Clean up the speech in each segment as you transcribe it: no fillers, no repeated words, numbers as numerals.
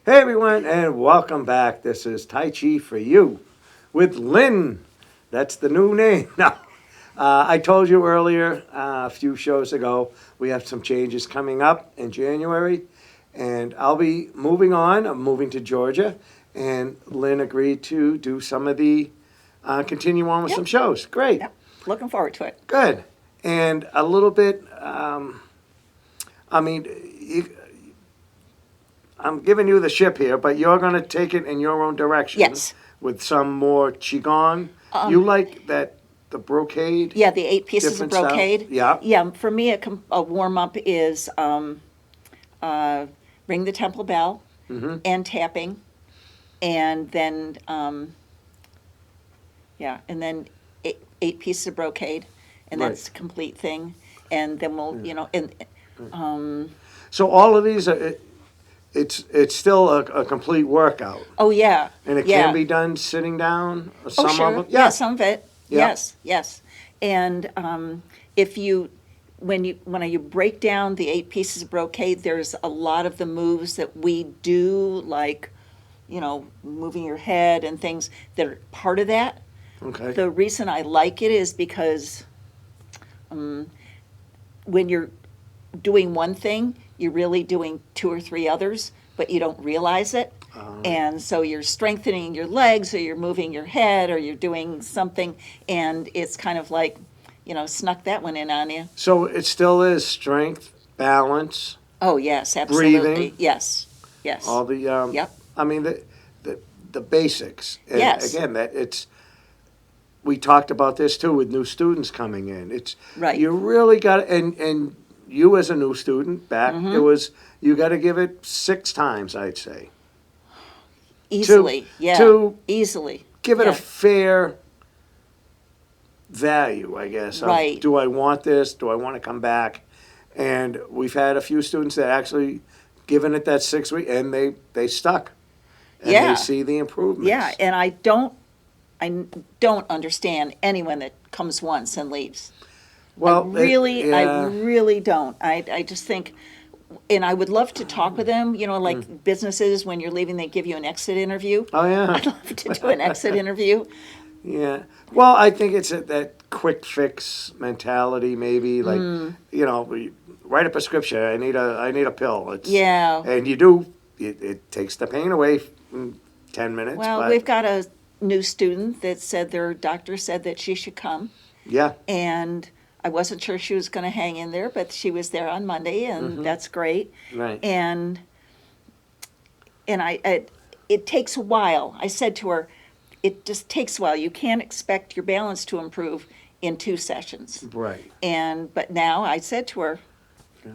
Hey everyone, and welcome back. This is Tai Chi For You with Lynne. That's the new name. Now, I told you earlier, a few shows ago, we have some changes coming up in January, and I'll be moving on. I'm moving to Georgia, and Lynne agreed to do some of the, continue on with some shows. Great. Yep. Looking forward to it. Good. And a little bit, I mean, I'm giving you the ship here, but you're going to take it in your own direction. Yes. With some more qigong. You like that the brocade? Yeah, the 8 pieces of Different style? brocade. Yeah. Yeah, for me, a warm up is ring the temple bell and tapping, and then and then eight pieces of brocade, and that's a complete thing. And then we'll So all of these are. It's still a complete workout. oh yeah, And it yeah. can be done sitting down. Some Oh, sure. of them. Yeah, some of it. Yeah. Yes. And if you when you break down the 8 pieces of brocade, there's a lot of the moves that we do, like moving your head and things that are part of that. Okay. The reason I like it is because when you're doing one thing, you're really doing 2 or 3 others, but you don't realize it. And so you're strengthening your legs, or you're moving your head, or you're doing something, and it's kind of like, snuck that one in on you. So it still is strength, balance, Oh, yes, absolutely. Breathing. Yes. all the. Yep. I mean the basics. And Yes. Again, that it's. We talked about this too with new students coming in. It's Right. You really got and you as a new student back Mm-hmm. it was you got to give it 6 times, I'd say. Easily. Yeah. to Easily. Give it Yeah. a fair value, I guess. of, Right. do I want this? Do I want to come back? And we've had a few students that actually given it that 6 week and they stuck. And Yeah. they see the improvements. Yeah, and I don't understand anyone that comes once and leaves. Well, I yeah. really don't. I just think, and I would love to talk with them, like businesses, when you're leaving, they give you an exit interview. Oh yeah. I'd love to do an exit interview. Yeah. Well, I think it's that quick fix mentality, maybe like write a prescription. I need a pill. It's, Yeah. And you do. It takes the pain away in 10 minutes. Well, but we've got a new student that said their doctor said that she should come, yeah. and I wasn't sure she was going to hang in there, but she was there on Monday, and that's great. Right. And it takes a while. I said to her, it just takes a while. You can't expect your balance to improve in 2 sessions. Right. But now I said to her,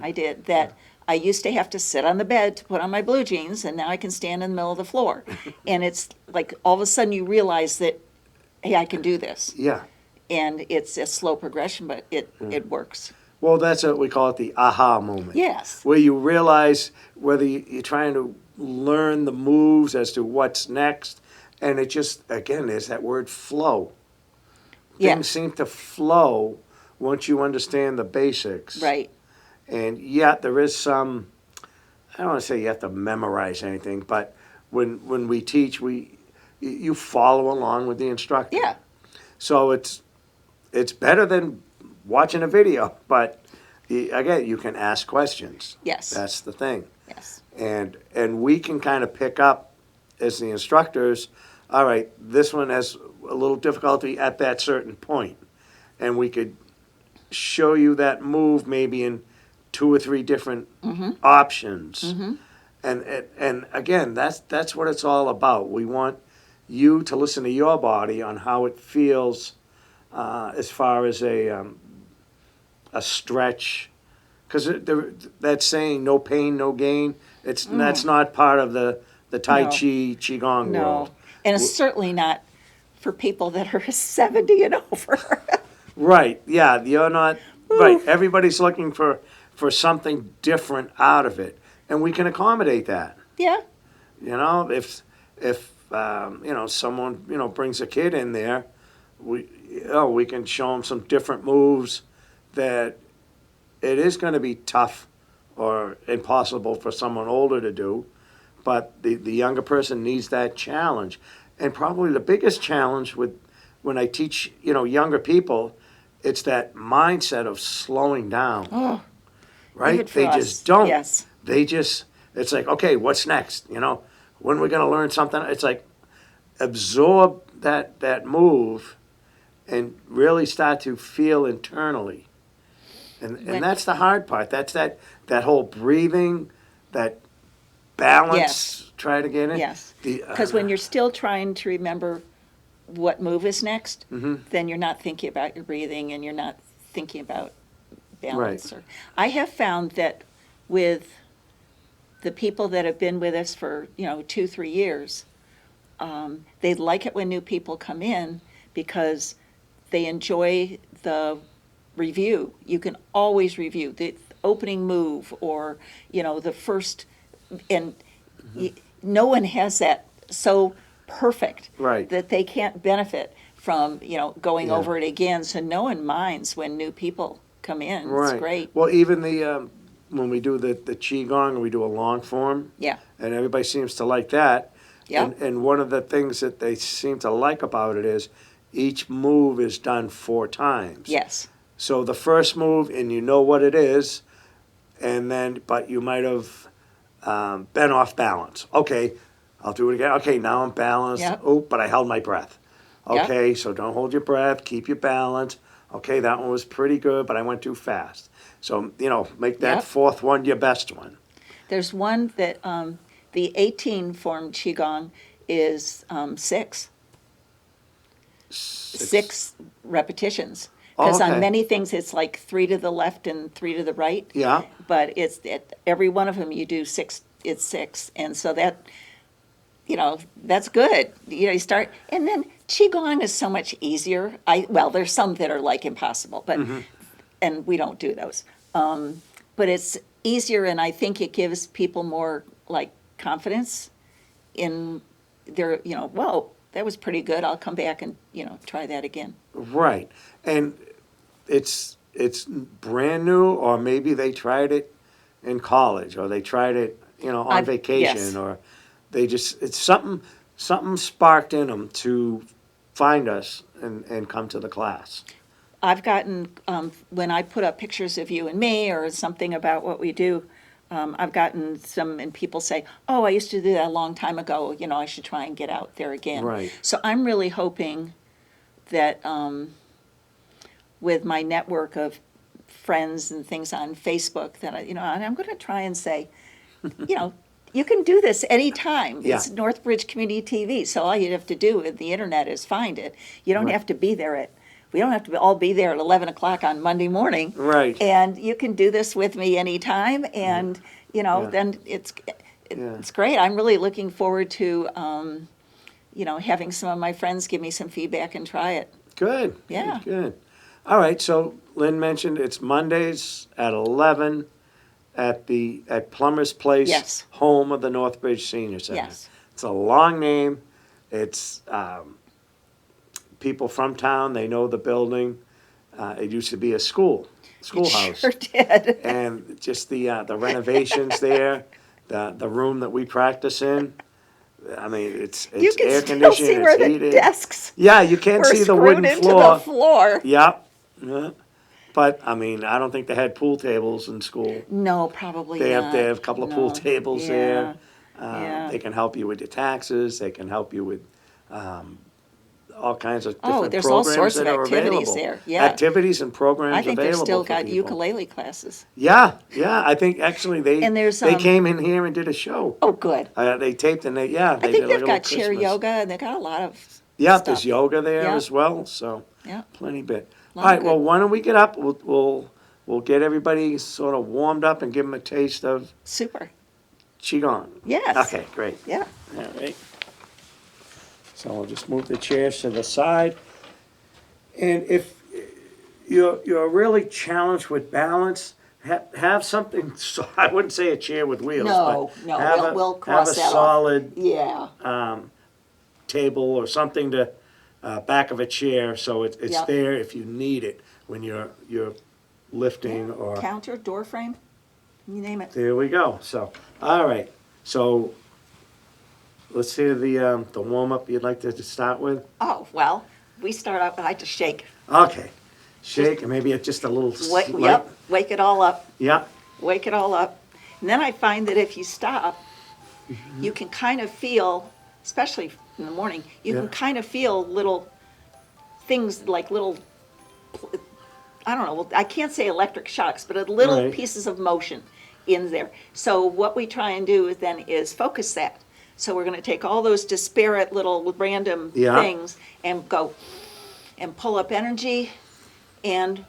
I did, that I used to have to sit on the bed to put on my blue jeans, and now I can stand in the middle of the floor. And it's like all of a sudden you realize that, hey, I can do this. Yeah. And it's a slow progression, but it works. Well, that's what we call it, the aha moment. Yes. Where you realize whether you're trying to learn the moves as to what's next, and it just, again, there's that word flow. Yeah. Things seem to flow once you understand the basics. Right. And yet there is some, I don't want to say you have to memorize anything, but when we teach, you follow along with the instructor. Yeah. So it's better than watching a video, but again, you can ask questions. Yes. That's the thing. Yes. And we can kind of pick up as the instructors, all right, this one has a little difficulty at that certain point. And we could show you that move maybe in 2 or 3 different options. And again, that's what it's all about. We want you to listen to your body on how it feels as far as a stretch. Because that saying, no pain, no gain, that's not part of the Tai No. Chi, Qigong No. world. And it's certainly not for people that are 70 and over. Right, yeah, you're not, right, everybody's looking for something different out of it. And we can accommodate that. Yeah. If someone, brings a kid in there, we can show them some different moves that it is going to be tough or impossible for someone older to do, but the younger person needs that challenge. And probably the biggest challenge with when I teach, younger people, it's that mindset of slowing down, Oh, right? even for They us, just don't. yes. It's like, okay, what's next? When are we going to learn something? It's like absorb that move and really start to feel internally. And When- that's the hard part. That's that whole breathing, that balance, Yes. try to get in. Yes, The, because when you're still trying to remember what move is next, Mhm. then you're not thinking about your breathing and you're not thinking about balance. Right. Or I have found that with the people that have been with us for 2-3 years, they like it when new people come in because they enjoy the review. You can always review the opening move or the first, and no one has that so perfect Right. that they can't benefit from going Yeah. over it again. So no one minds when new people come in. It's Right. great. Well, even the when we do the qigong, we do a long form, Yeah. and everybody seems to like that. Yeah. And one of the things that they seem to like about it is each move is done 4 times. Yes. So the first move, and you know what it is, and then but you might have been off balance. Okay, I'll do it again. Okay, now I'm balanced. Yep. Oh, but I held my breath. Yep. Okay, so don't hold your breath. Keep your balance. Okay, that one was pretty good, but I went too fast. So make that Yep. 4th one your best one. There's one that the 18 form qigong is 6 repetitions. Oh, Because okay. on many things it's like 3 to the left and 3 to the right. Yeah. But every one of them you do 6. It's 6, and so that's good. You start, and then qigong is so much easier. There's some that are like impossible, but and we don't do those. But it's easier, and I think it gives people more like confidence in their, whoa, that was pretty good. I'll come back and try that again. Right. And it's brand new, or maybe they tried it in college, or they tried it on vacation, yes. or it's something sparked in them to find us and come to the class. I've gotten, when I put up pictures of you and me or something about what we do, I've gotten some, and people say, oh, I used to do that a long time ago, I should try and get out there again. Right. So I'm really hoping that with my network of friends and things on Facebook that, and I'm going to try and say, you can do this anytime. Yeah. It's Northbridge Community TV, so all you have to do with the internet is find it. You don't Right. have to be there we don't have to all be there at 11 o'clock on Monday morning. Right. And you can do this with me anytime, and, Yeah. then it's great. I'm really looking forward to, having some of my friends give me some feedback and try it. Good. Yeah. Good. All right. So Lynn mentioned it's Mondays at 11 at Plummer's Place, Yes. home of the Northbridge Senior Center. Yes. It's a long name. It's people from town. They know the building. It used to be a schoolhouse. Sure did. And just the renovations there, the room that we practice in. I mean, it's You can air still conditioned, see where it's the heated. desks Yeah, you can were see the screwed wooden into floor. the floor. Yep. Yeah. But I mean, I don't think they had pool tables in school. No, probably They not. have a couple of pool No. tables Yeah. there. Yeah. They can help you with your taxes. They can help you with all kinds of different there's all programs sorts that of are activities available. there, yeah. Activities and programs I think they've available still for got people. ukulele classes. Yeah. I think actually And there's, they came in here and did a show. Oh, good. They taped and they I did think like they've a little got chair Christmas. yoga, and they've got a lot of Yeah, stuff. there's yoga there Yeah. as well. So Yeah. plenty bit. Lot All right. of Well, good. why don't we get up? We'll get everybody sort of warmed up and give them a taste of Super. qigong. Yes. Okay. Great. Yeah. All right. So I'll just move the chairs to the side. And if you're really challenged with balance, have something. So I wouldn't say a chair with wheels, No, but no, have we'll cross have a that off. solid Yeah. table or something to back of a chair, so it's Yep. there if you need it when you're lifting or. Counter, door frame, you name it. There we go. So all right. So let's hear the warm-up you'd like to start with. Oh, well, we start out, I just shake. Okay. Shake, and maybe just a little slight. Yep, wake it all up, Yep. wake it all up. And then I find that if you stop, you can kind of feel, especially in the morning, you can Yeah. kind of feel little things like little, I don't know, I can't say electric shocks, but little Right. pieces of motion in there. So what we try and do is focus that. So we're going to take all those disparate little random Yeah. things and go and pull up energy and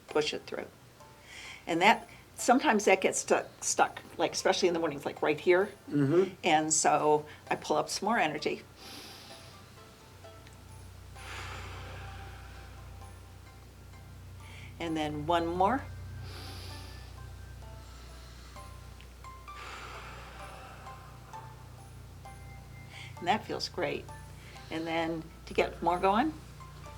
push it through. And that, sometimes that gets stuck, like especially in the mornings, like right here. Mm-hmm. And so I pull up some more energy. And then one more. And that feels great. And then to get more going,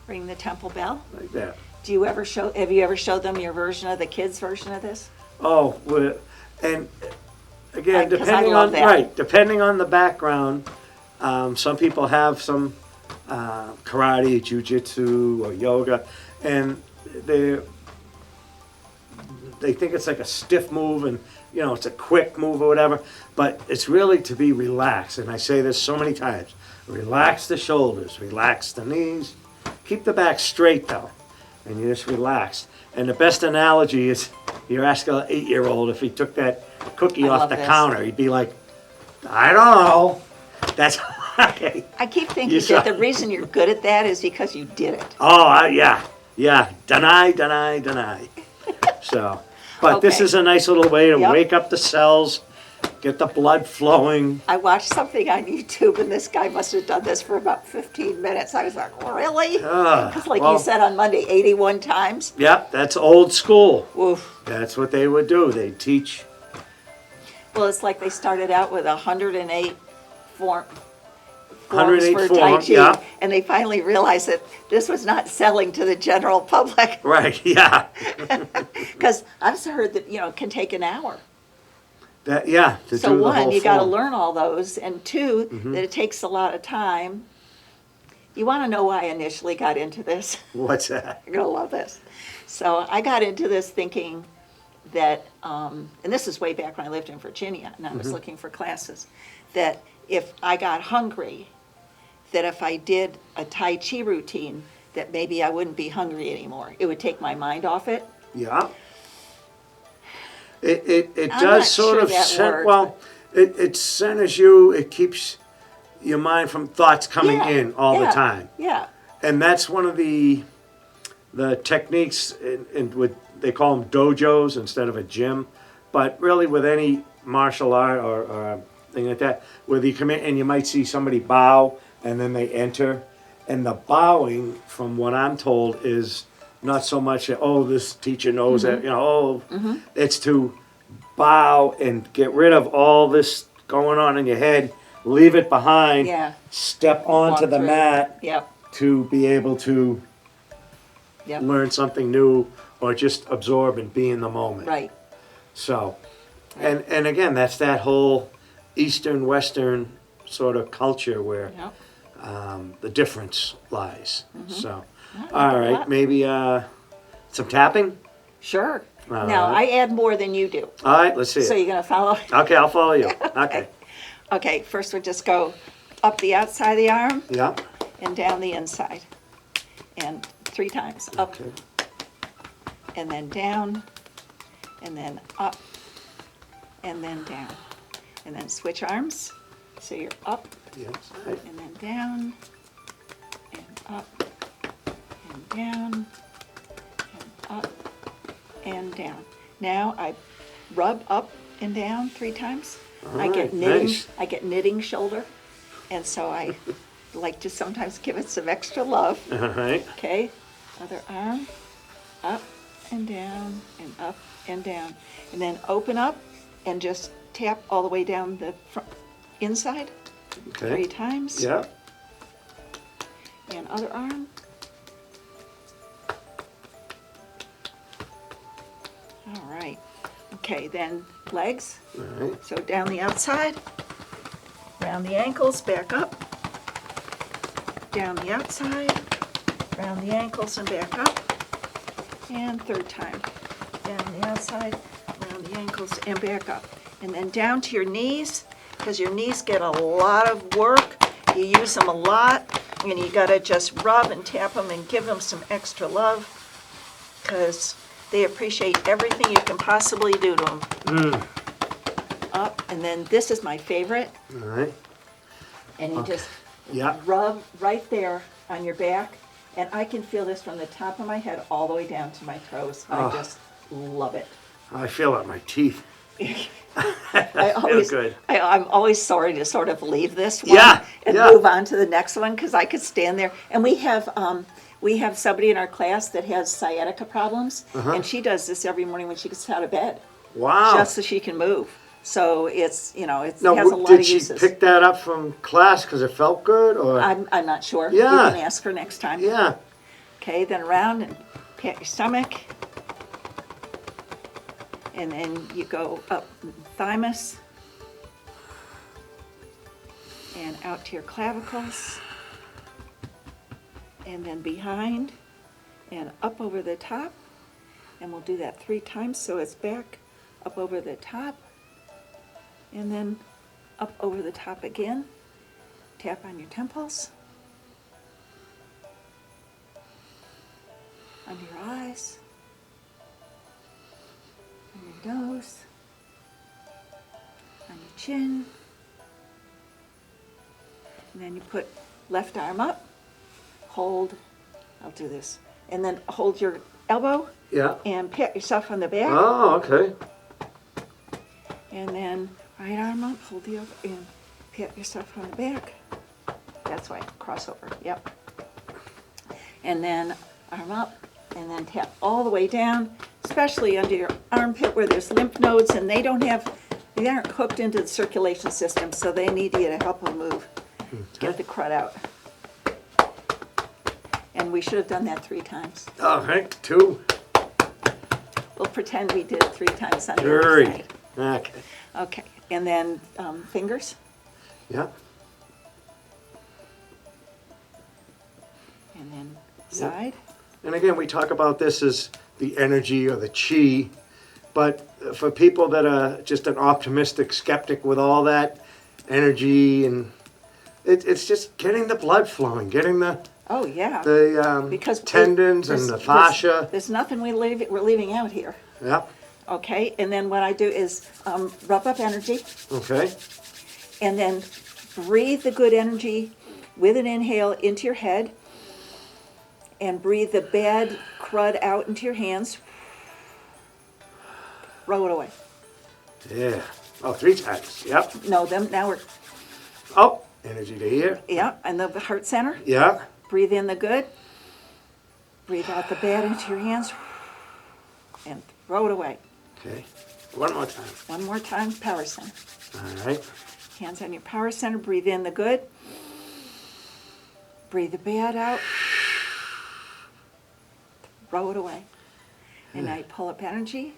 ring the temple bell. Like that. Have you ever showed them your version of the kids' version of this? Oh, and again, 'Cause I depending love on, that. right, depending on the background, some people have some karate, jujitsu, or yoga, and they think it's like a stiff move, and it's a quick move or whatever, but it's really to be relaxed. And I say this so many times: relax the shoulders, relax the knees, keep the back straight though, and you just relax. And the best analogy is, you ask an 8-year-old if he took that cookie I off love the this. counter, he'd be like, I don't know. That's okay. I keep thinking You saw- that the reason you're good at that is because you did it. Oh, yeah. Deny. So, but this Okay. is a nice little way to Yep. wake up the cells, get the blood flowing. I watched something on YouTube, and this guy must have done this for about 15 minutes. I was like, really? Because like well- you said on Monday, 81 times. Yep, that's old school. Oof. That's what they would do. They teach. Well, it's like they started out with 108 forms 108 for Tai forms, Chi, yeah. and they finally realized that this was not selling to the general public. Right, yeah. Because I've heard that, it can take an hour. To So do the one, whole you got to form. learn all those, and two, that it takes a lot of time. You want to know why I initially got into this? What's that? You're going to love this. So I got into this thinking that, and this is way back when I lived in Virginia, and I was looking for classes, that if I got hungry, that if I did a Tai Chi routine, that maybe I wouldn't be hungry anymore. It would take my mind off it. Yeah. It I'm does not sort sure of that works, well, it centers you, it keeps your mind from thoughts coming Yeah, in all the yeah, time. Yeah. And that's one of the techniques in with, they call them dojos instead of a gym, but really with any martial art or thing like that, where you come in and you might see somebody bow and then they enter, and the bowing, from what I'm told, is not so much this teacher knows that, it's to bow and get rid of all this going on in your head, leave it behind, Yeah. step onto Walk the through. mat Yep. to be able to Yep. learn something new or just absorb and be in the moment. Right. So, and again, that's that whole Eastern Western sort of culture where Yep. the difference lies. So, like all that a right, lot. maybe some tapping. Sure. All Now, right. I add more than you do. All right, let's see So it. you're going to follow? Okay, I'll follow you. Okay. Okay, first we'll just go up the outside of the arm Yeah. and down the inside. And 3 times. Up Okay. and then down and then up and then down. And then switch arms. So you're up Yes. and then down and up and down and up and down. Now I rub up and down 3 times. I get Alright, knitting. nice. I get knitting shoulder, and so I like to sometimes give it some extra love. All right. Okay, other arm, up and down and up and down, and then open up and just tap all the way down the front, inside Okay. 3 times. Yeah. And other arm. All right. Okay, then legs. All right. So down the outside around the ankles, back up, down the outside, around the ankles and back up, and third time, down the outside, around the ankles and back up. And then down to your knees, because your knees get a lot of work. You use them a lot, and you gotta just rub and tap them and give them some extra love, because they appreciate everything you can possibly do to them. Up, and then this is my favorite, All right. and you just Yeah. rub right there on your back, and I can feel this from the top of my head all the way down to my toes. I just love it. I feel it in my teeth. Feels good. I'm always sorry to sort of leave this one Yeah, and yeah. move on to the next one, because I could stand there. And we have somebody in our class that has sciatica problems, and she does this every morning when she gets out of bed, Wow. just so she can move. So it's, it Now, has a lot did of she uses. pick that up from class because it felt good, or? I'm not sure. Yeah. You can ask her next time. Yeah. Okay, then around and pat your stomach. And then you go up thymus and out to your clavicles. And then behind and up over the top. And we'll do that 3 times, so it's back, up over the top, and then up over the top again. Tap on your temples, under your eyes, on your nose, on your chin. And then you put left arm up, hold, I'll do this, and then hold your elbow Yeah. and pat yourself on the back. Oh, okay. And then right arm up, hold the other, and pat yourself on the back. That's right, crossover, yep. And then arm up, and then tap all the way down, especially under your armpit where there's lymph nodes, and they aren't hooked into the circulation system, so they need you to help them move, get the crud out. And we should have done that 3 times. All right. 2. We'll pretend we did it 3 times on the other 3. side. Okay. Okay, and then fingers. Yeah. And then side. And again, we talk about this as the energy or the chi, but for people that are just an optimistic skeptic with all that energy, and it's just getting the blood flowing, getting the Oh, yeah. Because tendons and the fascia. There's nothing we're leaving out here. Yeah. Okay, and then what I do is rub up energy, Okay. and then breathe the good energy with an inhale into your head, and breathe the bad crud out into your hands. Throw it away. Yeah. Oh, 3 times. Yep. No, now we're, Oh, energy to here. yeah, and the heart center. Yeah. Breathe in the good. Breathe out the bad into your hands, and throw it away. Okay. One more time. One more time, power center. All right. Hands on your power center, breathe in the good. Breathe the bad out. Throw it away. And now you pull up energy.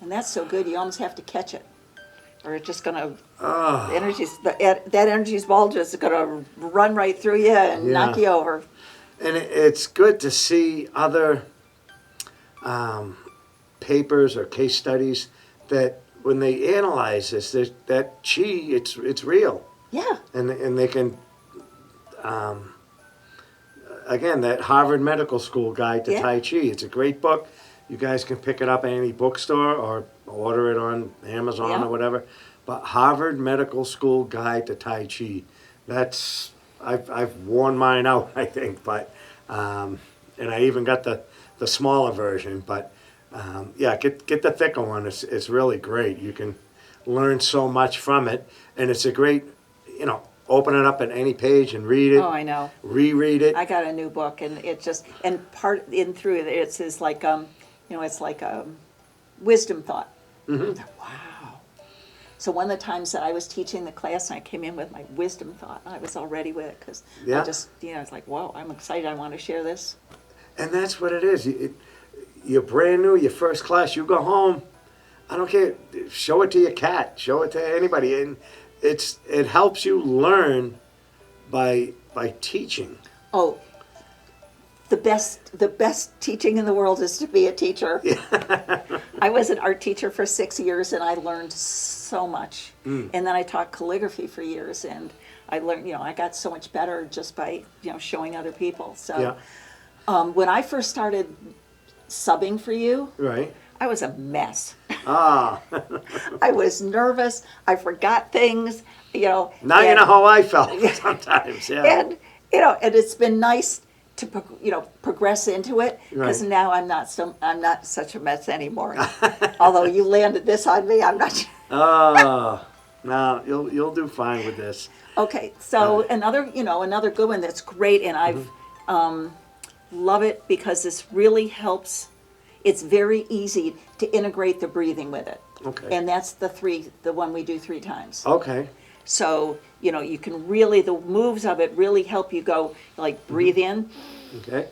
And that's so good, you almost have to catch it. Or it's just gonna, that energy's ball just gonna run right through you and knock you over. And it's good to see other papers or case studies that when they analyze this, that chi, it's real. Yeah. And they can, again, that Harvard Medical School Guide to Yeah. Tai Chi, it's a great book. You guys can pick it up at any bookstore or order it on Amazon Yeah. or whatever. But Harvard Medical School Guide to Tai Chi, that's, I've worn mine out, I think, but, and I even got the smaller version, but yeah, get the thicker one. It's really great. You can learn so much from it, and it's a great, open it up at any page and read it. Oh, I know. Reread it. I got a new book, and it just, and part in through it, it says like, it's like a wisdom thought. Mm-hmm. Wow. So one of the times that I was teaching the class, and I came in with my wisdom thought, and I was all ready with it, because Yeah. I just, it's like, whoa, I'm excited, I want to share this. And that's what it is. You're brand new, your first class, you go home, I don't care. Show it to your cat. Show it to anybody, and it helps you learn by teaching. Oh, the best teaching in the world is to be a teacher. I was an art teacher for 6 years, and I learned so much. And then I taught calligraphy for years, and I learned, I got so much better just by, showing other people. So when I first started subbing for you, Right. I was a mess. Ah. I was nervous. I forgot things, Now you know how I felt sometimes. Yeah. And and it's been nice to progress into it, because Right. now I'm not such a mess anymore. Although you landed this on me, I'm not. Oh. No, you'll do fine with this. Okay, so another good one that's great, and I've love it because this really helps. It's very easy to integrate the breathing with it. Okay. And that's the one we do 3 times. Okay. So, you can really, the moves of it really help you go, like, breathe in. Okay.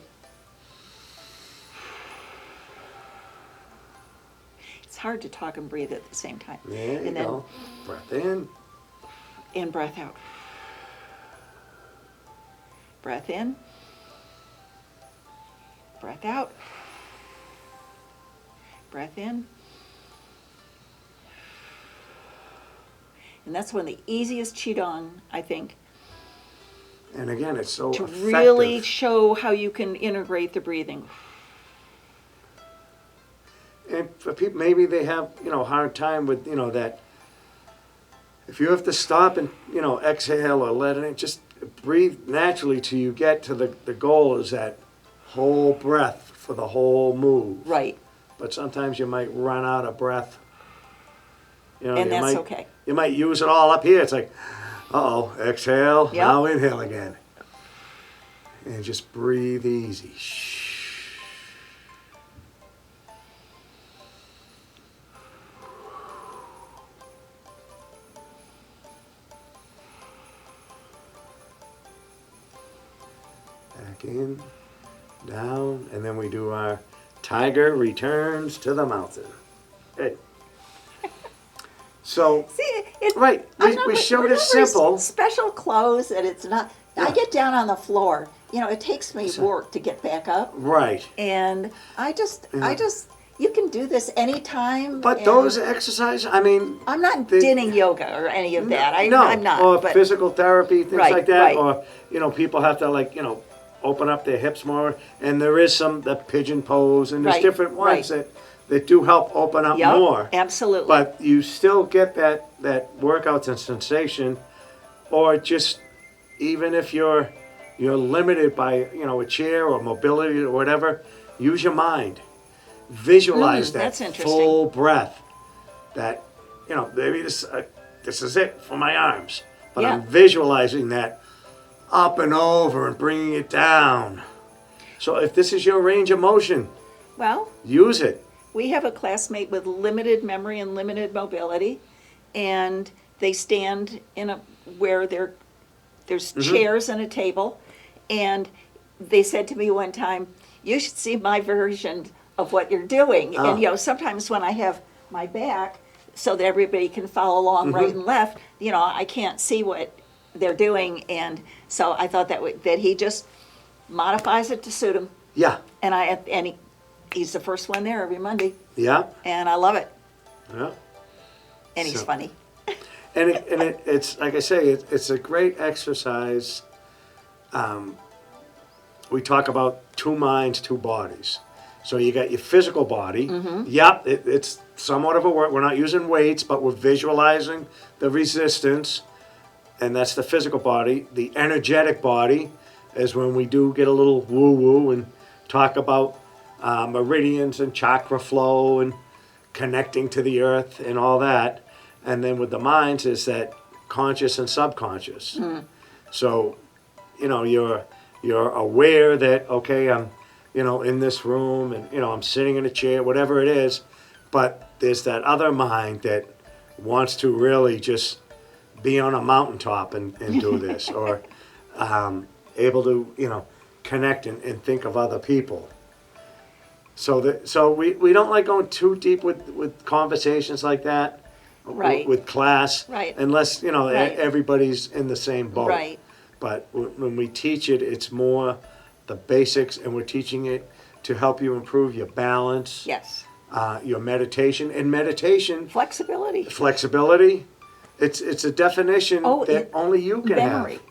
It's hard to talk and breathe at the same time. There you And then, go. Breath in. and breath out. Breath in. Breath out. Breath in. And that's one of the easiest qigong, I think, And again, it's so to effective. really show how you can integrate the breathing. And for people, maybe they have, hard time with, that. If you have to stop and, exhale or let it in, just breathe naturally till you get to the goal is that whole breath for the whole move. Right. But sometimes you might run out of breath. And you that's might, okay. You might use it all up here. It's like, uh-oh, exhale, Yep. now inhale again. And just breathe easy. Back in, down, and then we do our tiger returns to the mountain. Good. So, See, right, we showed it simple. Special clothes, and it's not. I Yeah. get down on the floor. It takes me work to get back up, Right. and I just, you can do this anytime. But and those exercises, I mean, I'm not they- dinning yoga or any of that. no, I'm not. or but physical therapy, things Right, like that, right. or people have to open up their hips more, and there is the pigeon pose, and there's Right, different ones right. that do help open up Yep, more. absolutely. But you still get that workout and sensation, or just even if you're limited by a chair or mobility or whatever, use your mind, visualize that that's interesting. full breath. That maybe this is it for my arms, but Yeah. I'm visualizing that up and over and bringing it down. So if this is your range of motion, well, use it. we have a classmate with limited memory and limited mobility, and they stand where there's chairs and a table, and they said to me one time, "You should see my version of what you're doing." Oh. And sometimes when I have my back, so that everybody can follow along right and left, I can't see what they're doing, and so I thought that he just modifies it to suit him, Yeah, and he's the first one there every Monday. yeah, And I love it. yeah. And he's So- funny. And it's like I say, it's a great exercise. We talk about 2 minds, 2 bodies. So you got your physical body. Yep, it's somewhat of a work. We're not using weights, but we're visualizing the resistance, and that's the physical body. The energetic body is when we do get a little woo-woo and talk about meridians and chakra flow and connecting to the earth and all that. And then with the minds is that conscious and subconscious. So, you're aware that, okay, I'm, in this room and, I'm sitting in a chair, whatever it is, but there's that other mind that wants to really just be on a mountaintop and do this, or able to, connect and think of other people. So we don't like going too deep with conversations like that. Right. With class. Right. Unless, Right. everybody's in the same boat. Right. But when we teach it, it's more the basics, and we're teaching it to help you improve your balance, Yes. your meditation. And meditation, Flexibility. flexibility, it's a definition Oh, that only you can memory. have.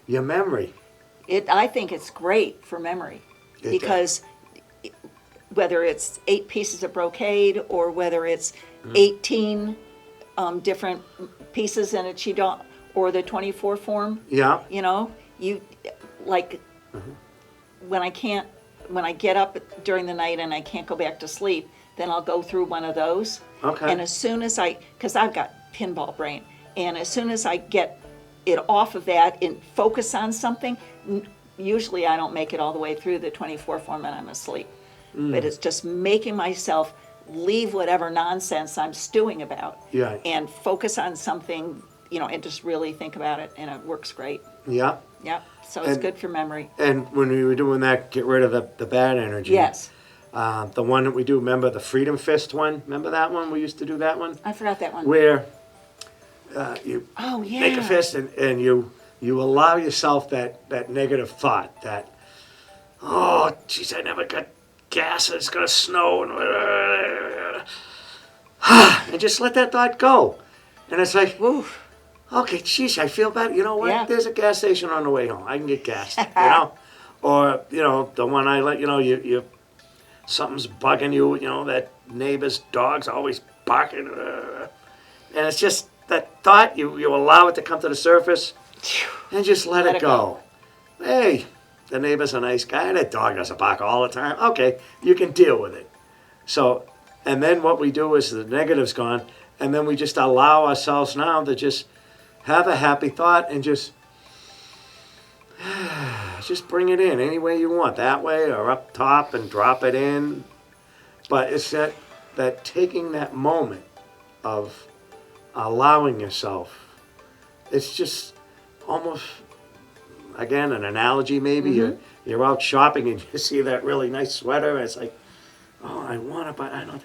Your memory. I think it's great for memory It because whether it's 8 pieces of brocade or whether it's 18 different pieces in a qigong or the 24 form, Yeah. you like when I get up during the night and I can't go back to sleep, then I'll go through one of those. Okay. And as soon as because I've got pinball brain, and as soon as I get it off of that and focus on something, usually I don't make it all the way through the 24 form and I'm asleep. But it's just making myself leave whatever nonsense I'm stewing about Yeah. and focus on something, and just really think about it, and it works great. Yeah. Yeah, so it's And- good for memory. And when we were doing that, get rid of the bad energy. Yes, The one that we do, remember the Freedom Fist one? Remember that one? We used to do that one? I forgot that one. Where you Oh, yeah. make a fist and you allow yourself that negative thought that, oh, geez, I never got gas, it's going to snow. And just let that thought go. And it's like, Oof. okay, geez, I feel better. You know what? Yeah. There's a gas station on the way home. I can get gas. Or the one I let you something's bugging you. That neighbor's dog's always barking, and it's just that thought. You allow it to come to the surface, and just let it go. Hey, the neighbor's a nice guy. That dog doesn't bark all the time. Okay, you can deal with it. So, and then what we do is the negative's gone, and then we just allow ourselves now to just have a happy thought and just bring it in any way you want, that way or up top, and drop it in. But it's that taking that moment of allowing yourself. It's just almost, again, an analogy maybe. You're out shopping and you see that really nice sweater, and it's like, oh, I want it, but I don't.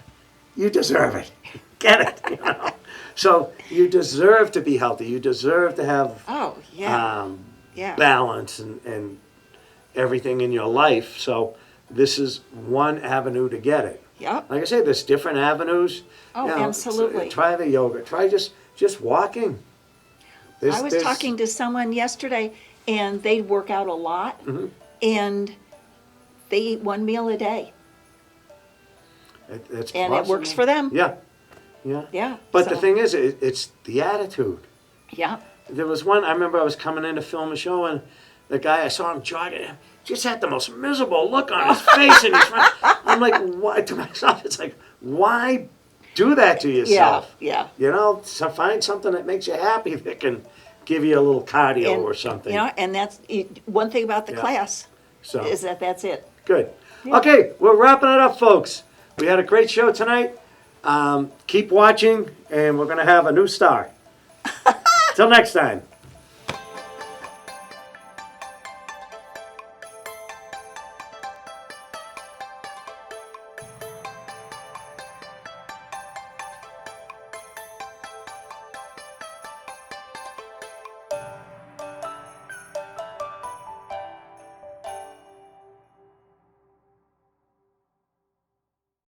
You deserve it. Get it. So you deserve to be healthy. You deserve to have Oh, yeah. Yeah. balance and everything in your life. So this is one avenue to get it. Yep. Like I say, there's different avenues. Oh, absolutely. Try the yoga. Try just walking. I was talking to someone yesterday, and they work out a lot, and they eat one meal a day, It's and it works for them. Yeah. Yeah. Yeah. But so- the thing is, it's the attitude. Yeah. There was one, I remember I was coming in to film a show, and the guy, I saw him jogging, just had the most miserable look on his face. And I'm like, why? To myself, it's like, why do that to yourself? Yeah. So find something that makes you happy that can give you a little cardio And, or something. and that's one thing about the Yeah. class So is that's it. good. Okay, we're wrapping it up, folks. We had a great show tonight. Keep watching, and we're going to have a new star. Till next time.